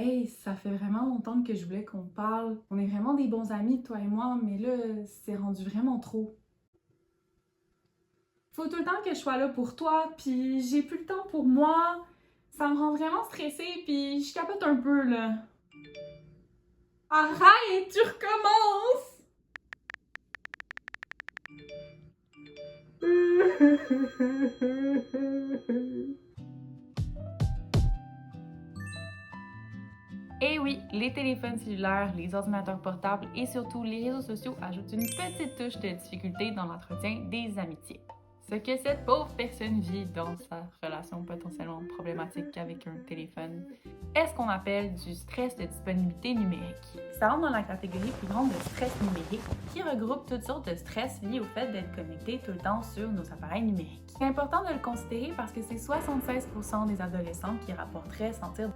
Hey, ça fait vraiment longtemps que je voulais qu'on parle. On est vraiment des bons amis, toi et moi, mais là, c'est rendu vraiment trop. Faut tout le temps que je sois là pour toi, puis j'ai plus le temps pour moi. Ça me rend vraiment stressée, puis je capote un peu, là. Arrête, tu recommences! Et oui, les téléphones cellulaires, les ordinateurs portables et surtout les réseaux sociaux ajoutent une petite touche de difficulté dans l'entretien des amitiés. Ce que cette pauvre personne vit dans sa relation potentiellement problématique avec un téléphone est ce qu'on appelle du stress de disponibilité numérique. Ça rentre dans la catégorie plus grande de stress numérique qui regroupe toutes sortes de stress liés au fait d'être connecté tout le temps sur nos appareils numériques. C'est important de le considérer parce que c'est 76% des adolescents qui rapporteraient sentir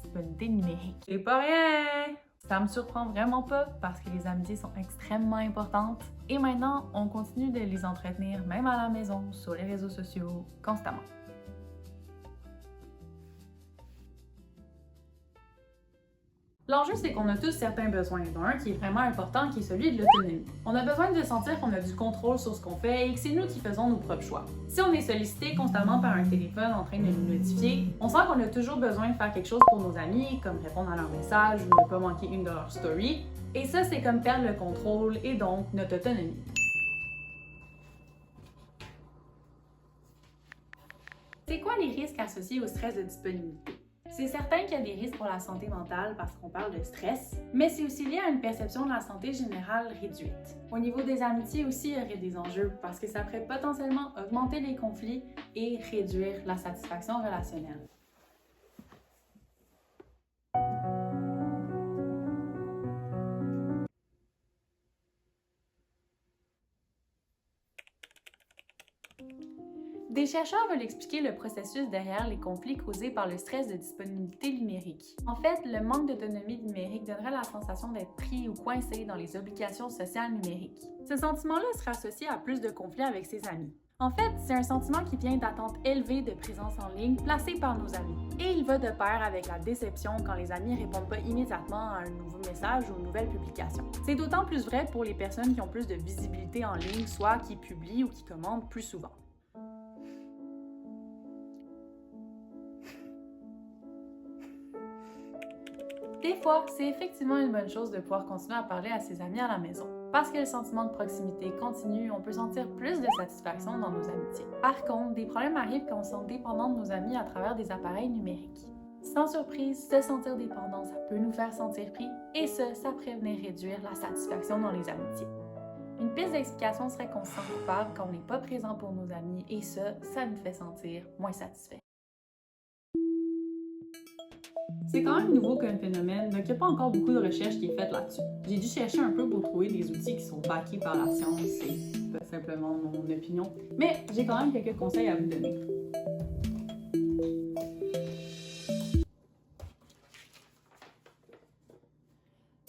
disponibilité numérique. C'est pas rien! Ça me surprend vraiment pas parce que les amitiés sont extrêmement importantes et maintenant on continue de les entretenir même à la maison, sur les réseaux sociaux, constamment. L'enjeu, c'est qu'on a tous certains besoins. Un qui est vraiment important, qui est celui de l'autonomie. On a besoin de sentir qu'on a du contrôle sur ce qu'on fait et que c'est nous qui faisons nos propres choix. Si on est sollicité constamment par un téléphone en train de nous notifier, on sent qu'on a toujours besoin de faire quelque chose pour nos amis, comme répondre à leurs messages ou ne pas manquer une de leurs stories. Et ça, c'est comme perdre le contrôle et donc notre autonomie. C'est quoi les risques associés au stress de disponibilité? C'est certain qu'il y a des risques pour la santé mentale parce qu'on parle de stress, mais c'est aussi lié à une perception de la santé générale réduite. Au niveau des amitiés aussi, il y aurait des enjeux parce que ça pourrait potentiellement augmenter les conflits et réduire la satisfaction relationnelle. Des chercheurs veulent expliquer le processus derrière les conflits causés par le stress de disponibilité numérique. En fait, le manque d'autonomie numérique donnerait la sensation d'être pris ou coincé dans les obligations sociales numériques. Ce sentiment-là serait associé à plus de conflits avec ses amis. En fait, c'est un sentiment qui vient d'attentes élevées de présence en ligne placées par nos amis. Et il va de pair avec la déception quand les amis ne répondent pas immédiatement à un nouveau message ou une nouvelle publication. C'est d'autant plus vrai pour les personnes qui ont plus de visibilité en ligne, soit qui publient ou qui commandent plus souvent. Des fois, c'est effectivement une bonne chose de pouvoir continuer à parler à ses amis à la maison. Parce que le sentiment de proximité continue, on peut sentir plus de satisfaction dans nos amitiés. Par contre, des problèmes arrivent quand on se sent dépendant de nos amis à travers des appareils numériques. Sans surprise, se sentir dépendant, ça peut nous faire sentir pris, et ça pourrait venir réduire la satisfaction dans les amitiés. Une piste d'explication serait qu'on se sent coupable quand on n'est pas présent pour nos amis, et ça nous fait sentir moins satisfait. C'est quand même nouveau comme phénomène, donc il n'y a pas encore beaucoup de recherches qui est faite là-dessus. J'ai dû chercher un peu pour trouver des outils qui sont backés par la science, c'est pas simplement mon opinion, mais j'ai quand même quelques conseils à vous donner.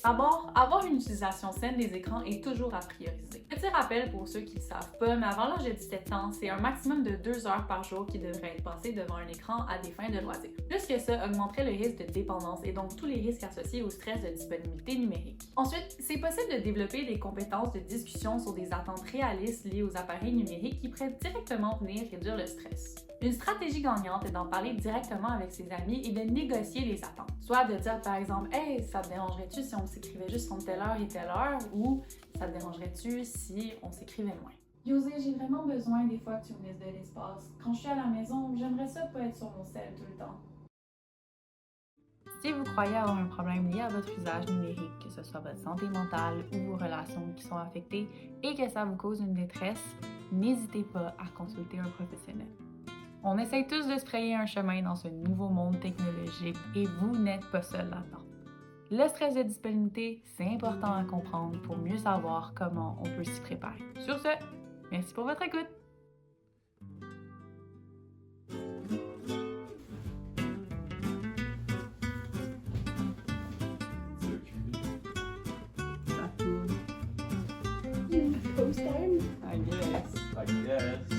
D'abord, avoir une utilisation saine des écrans est toujours à prioriser. Petit rappel pour ceux qui ne savent pas, mais avant l'âge de 17 ans, c'est un maximum de 2 heures par jour qui devrait être passé devant un écran à des fins de loisirs. Plus que ça, augmenterait le risque de dépendance et donc tous les risques associés au stress de disponibilité numérique. Ensuite, c'est possible de développer des compétences de discussion sur des attentes réalistes liées aux appareils numériques qui pourraient directement venir réduire le stress. Une stratégie gagnante est d'en parler directement avec ses amis et de négocier les attentes. Soit de dire par exemple « Hey, ça te dérangerait-tu si on s'écrivait juste entre telle heure et telle heure » ou « Ça te dérangerait-tu si on s'écrivait moins ». José, j'ai vraiment besoin des fois que tu me laisses de l'espace. Quand je suis à la maison, j'aimerais ça pas être sur mon cell tout le temps. Si vous croyez avoir un problème lié à votre usage numérique, que ce soit votre santé mentale ou vos relations qui sont affectées et que ça vous cause une détresse, n'hésitez pas à consulter un professionnel. On essaye tous de se frayer un chemin dans ce nouveau monde technologique et vous n'êtes pas seul là-dedans. Le stress de disponibilité, c'est important à comprendre pour mieux savoir comment on peut s'y préparer. Sur ce, merci pour votre écoute! Post time? I guess.